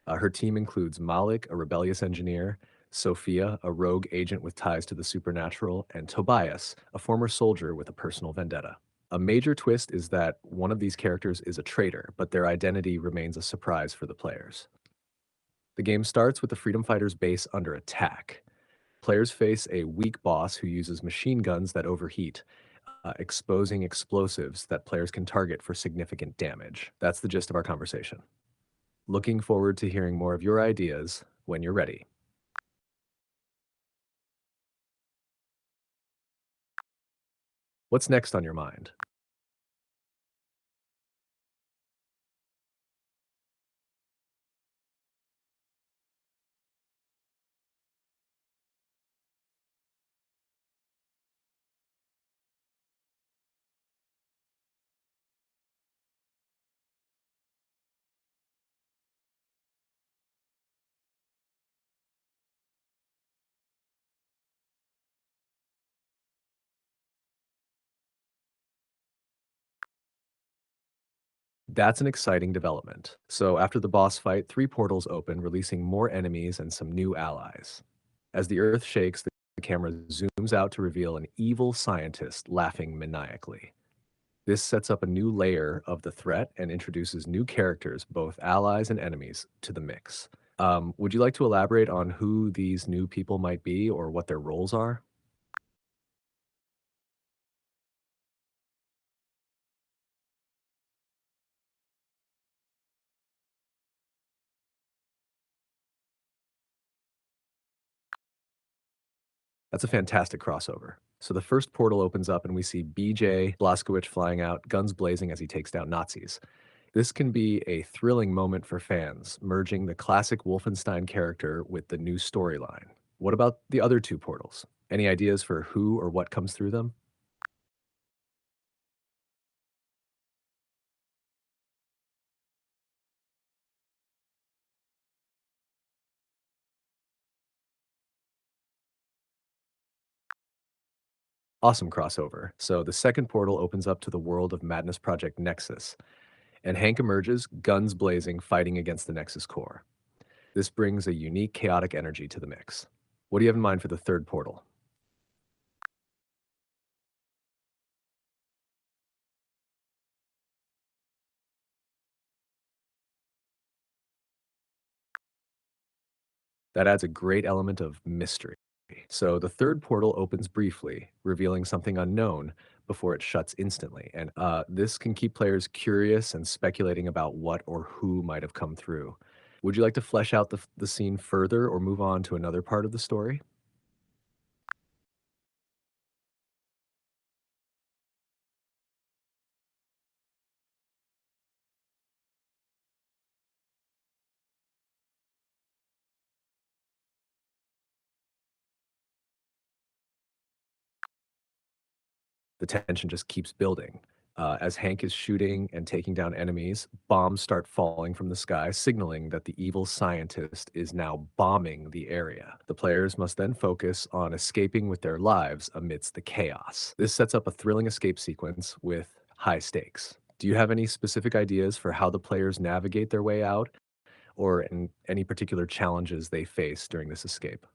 Her team includes Malik, a rebellious engineer, Sophia, a rogue agent with ties to the supernatural, and Tobias, a former soldier with a personal vendetta. A major twist is that one of these characters is a traitor, but their identity remains a surprise for the players. The game starts with the Freedom Fighters base under attack. Players face a weak boss who uses machine guns that overheat, exposing explosives that players can target for significant damage. That's the gist of our conversation. Looking forward to hearing more of your ideas when you're ready. What's next on your mind? That's an exciting development. So, after the boss fight, three portals open, releasing more enemies and some new allies. As the earth shakes, the camera zooms out to reveal an evil scientist laughing maniacally. This sets up a new layer of the threat and introduces new characters, both allies and enemies, to the mix. Would you like to elaborate on who these new people might be or what their roles are? That's a fantastic crossover. So the first portal opens up and we see BJ Blazkowicz flying out, guns blazing as he takes down Nazis. This can be a thrilling moment for fans, merging the classic Wolfenstein character with the new storyline. What about the other two portals? Any ideas for who or what comes through them? Awesome crossover. So the second portal opens up to the world of Madness Project Nexus, and Hank emerges, guns blazing, fighting against the Nexus core. This brings a unique, chaotic energy to the mix. What do you have in mind for the third portal? That adds a great element of mystery. So the third portal opens briefly, revealing something unknown before it shuts instantly. And this can keep players curious and speculating about what or who might have come through. Would you like to flesh out the scene further or move on to another part of the story? The tension just keeps building. As Hank is shooting and taking down enemies, bombs start falling from the sky, signaling that the evil scientist is now bombing the area. The players must then focus on escaping with their lives amidst the chaos. This sets up a thrilling escape sequence with high stakes. Do you have any specific ideas for how the players navigate their way out, or any particular challenges they face during this escape?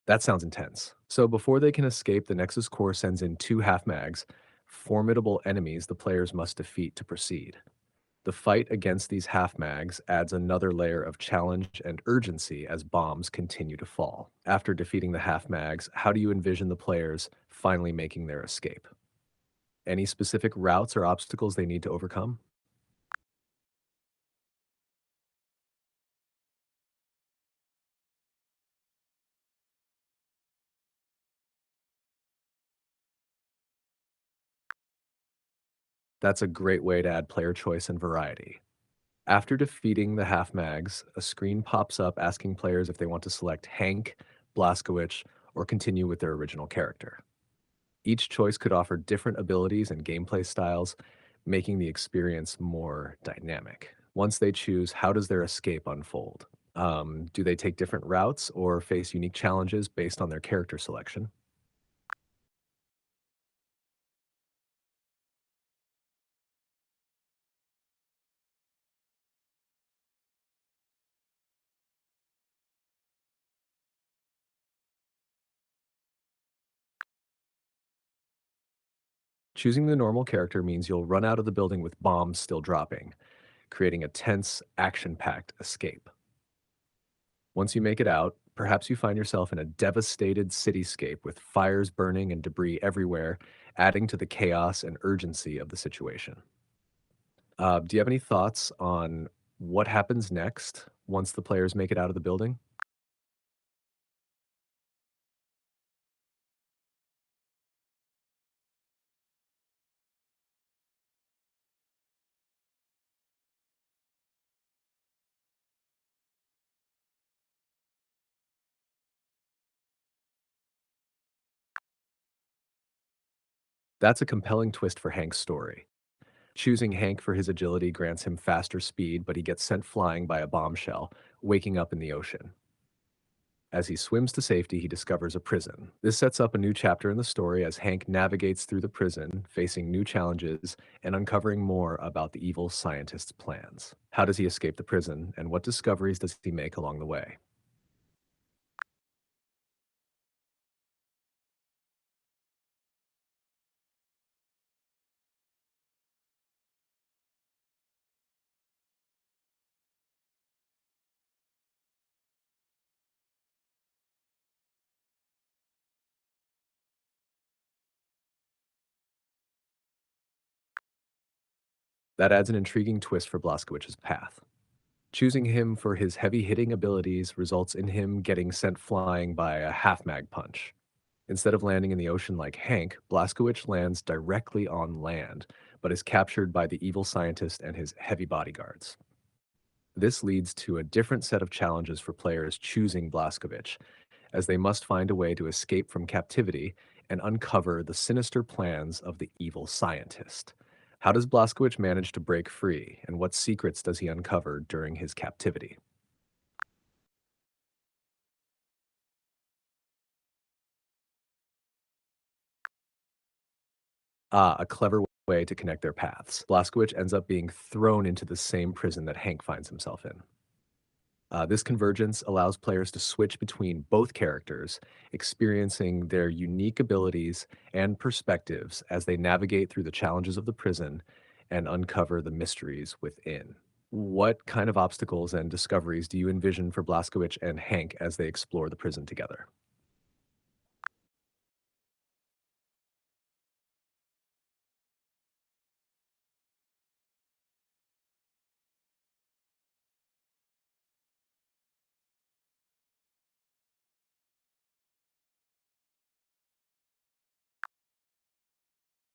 That sounds intense. So before they can escape, the Nexus Core sends in two half mags, formidable enemies the players must defeat to proceed. The fight against these half mags adds another layer of challenge and urgency as bombs continue to fall. After defeating the half mags, how do you envision the players finally making their escape? Any specific routes or obstacles they need to overcome? That's a great way to add player choice and variety. After defeating the half mags, a screen pops up asking players if they want to select Hank, Blazkowicz, or continue with their original character. Each choice could offer different abilities and gameplay styles, making the experience more dynamic. Once they choose, how does their escape unfold? Do they take different routes or face unique challenges based on their character selection? Choosing the normal character means you'll run out of the building with bombs still dropping, creating a tense, action packed escape. Once you make it out, perhaps you find yourself in a devastated cityscape with fires burning and debris everywhere, adding to the chaos and urgency of the situation. Do you have any thoughts on what happens next once the players make it out of the building? That's a compelling twist for Hank's story. Choosing Hank for his agility grants him faster speed, but he gets sent flying by a bombshell, waking up in the ocean. As he swims to safety, he discovers a prison. This sets up a new chapter in the story as Hank navigates through the prison, facing new challenges and uncovering more about the evil scientist's plans. How does he escape the prison, and what discoveries does he make along the way? That adds an intriguing twist for Blaskowicz's path. Choosing him for his heavy hitting abilities results in him getting sent flying by a half mag punch. Instead of landing in the ocean like Hank, Blaskowicz lands directly on land, but is captured by the evil scientist and his heavy bodyguards. This leads to a different set of challenges for players choosing Blaskowicz, as they must find a way to escape from captivity and uncover the sinister plans of the evil scientist. How does Blaskowicz manage to break free, and what secrets does he uncover during his captivity? Ah, a clever way to connect their paths. Blaskowicz ends up being thrown into the same prison that Hank finds himself in. This convergence allows players to switch between both characters, experiencing their unique abilities and perspectives as they navigate through the challenges of the prison and uncover the mysteries within. What kind of obstacles and discoveries do you envision for Blaskowicz and Hank as they explore the prison together?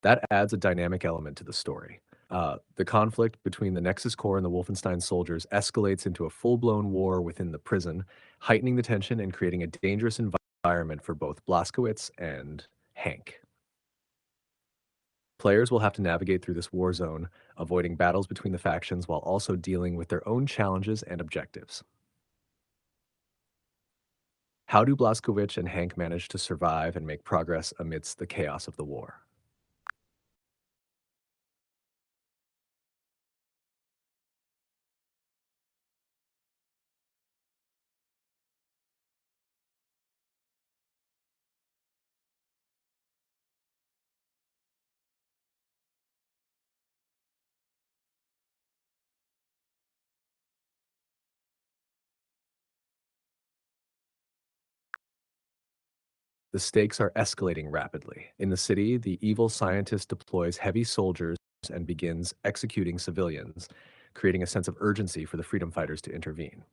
That adds a dynamic element to the story. The conflict between the Nexus Corps and the Wolfenstein soldiers escalates into a full blown war within the prison, heightening the tension and creating a dangerous environment for both Blaskowitz and Hank. Players will have to navigate through this war zone, avoiding battles between the factions while also dealing with their own challenges and objectives. How do Blaskowicz and Hank manage to survive and make progress amidst the chaos of the war? The stakes are escalating rapidly. In the city, the evil scientist deploys heavy soldiers and begins executing civilians, creating a sense of urgency for the freedom fighters to intervene.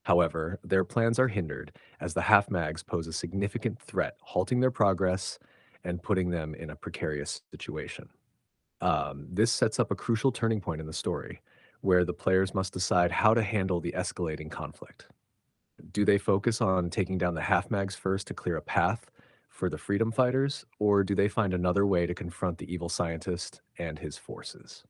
However, their plans are hindered as the half mags pose a significant threat, halting their progress and putting them in a precarious situation. This sets up a crucial turning point in the story, where the players must decide how to handle the escalating conflict. Do they focus on taking down the half mags first to clear a path for the freedom fighters, or do they find another way to confront the evil scientist and his forces?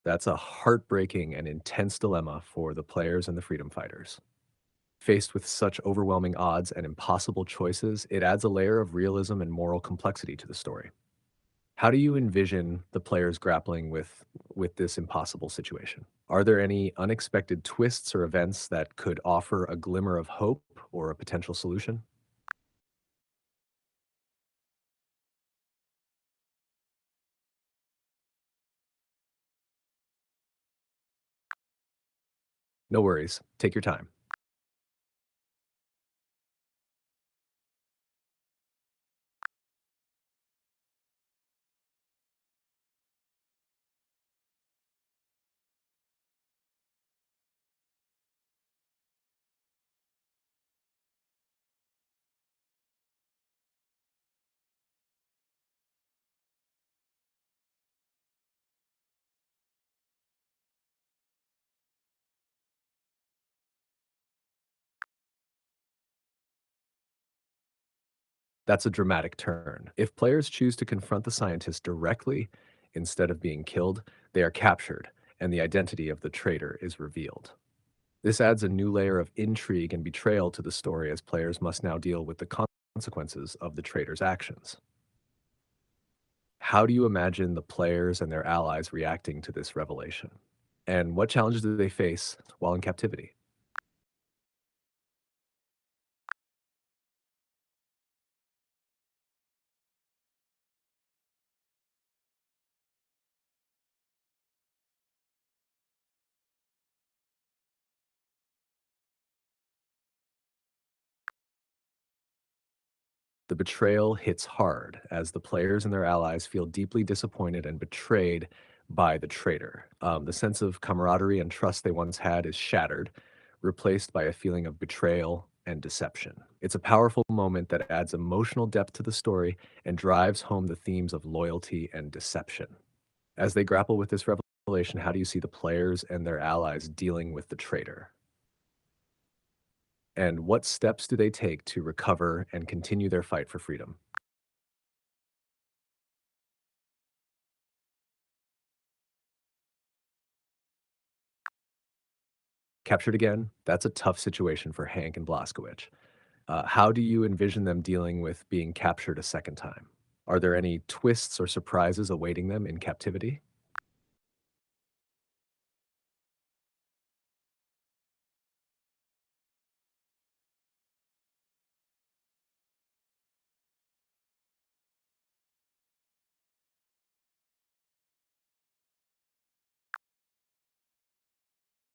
That's a heartbreaking and intense dilemma for the players and the freedom fighters. Faced with such overwhelming odds and impossible choices, it adds a layer of realism and moral complexity to the story. How do you envision the players grappling with this impossible situation? Are there any unexpected twists or events that could offer a glimmer of hope or a potential solution? No worries. Take your time. That's a dramatic turn. If players choose to confront the scientist directly instead of being killed, they are captured, and the identity of the traitor is revealed. This adds a new layer of intrigue and betrayal to the story as players must now deal with the consequences of the traitor's actions. How do you imagine the players and their allies reacting to this revelation? And what challenges do they face while in captivity? The betrayal hits hard as the players and their allies feel deeply disappointed and betrayed by the traitor. The sense of camaraderie and trust they once had is shattered, replaced by a feeling of betrayal and deception. It's a powerful moment that adds emotional depth to the story and drives home the themes of loyalty and deception. As they grapple with this revelation, how do you see the players and their allies dealing with the traitor? And what steps do they take to recover and continue their fight for freedom? Captured again, that's a tough situation for Hank and Blaskowicz. How do you envision them dealing with being captured a second time? Are there any twists or surprises awaiting them in captivity?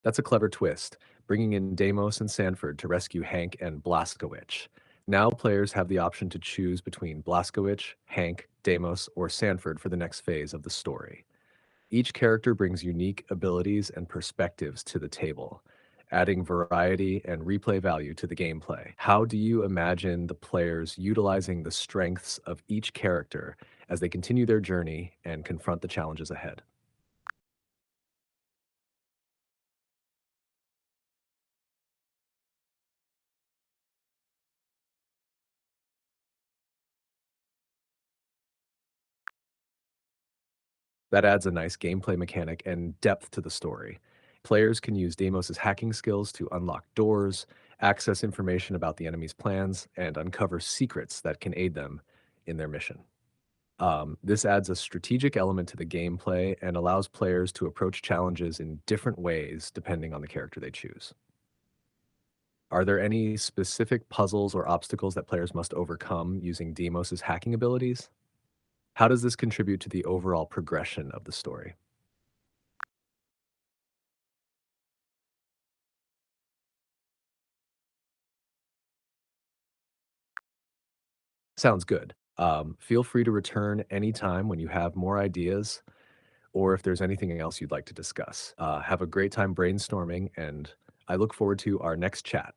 That's a clever twist, bringing in Deimos and Sanford to rescue Hank and Blaskowicz. Now players have the option to choose between Blaskowicz, Hank, Deimos, or Sanford for the next phase of the story. Each character brings unique abilities and perspectives to the table, adding variety and replay value to the gameplay. How do you imagine the players utilizing the strengths of each character as they continue their journey and confront the challenges ahead? That adds a nice gameplay mechanic and depth to the story. Players can use Deimos' hacking skills to unlock doors, access information about the enemy's plans, and uncover secrets that can aid them in their mission. This adds a strategic element to the gameplay and allows players to approach challenges in different ways depending on the character they choose. Are there any specific puzzles or obstacles that players must overcome using Deimos' hacking abilities? How does this contribute to the overall progression of the story? Sounds good. Feel free to return anytime when you have more ideas or if there's anything else you'd like to discuss. Have a great time brainstorming, and I look forward to our next chat.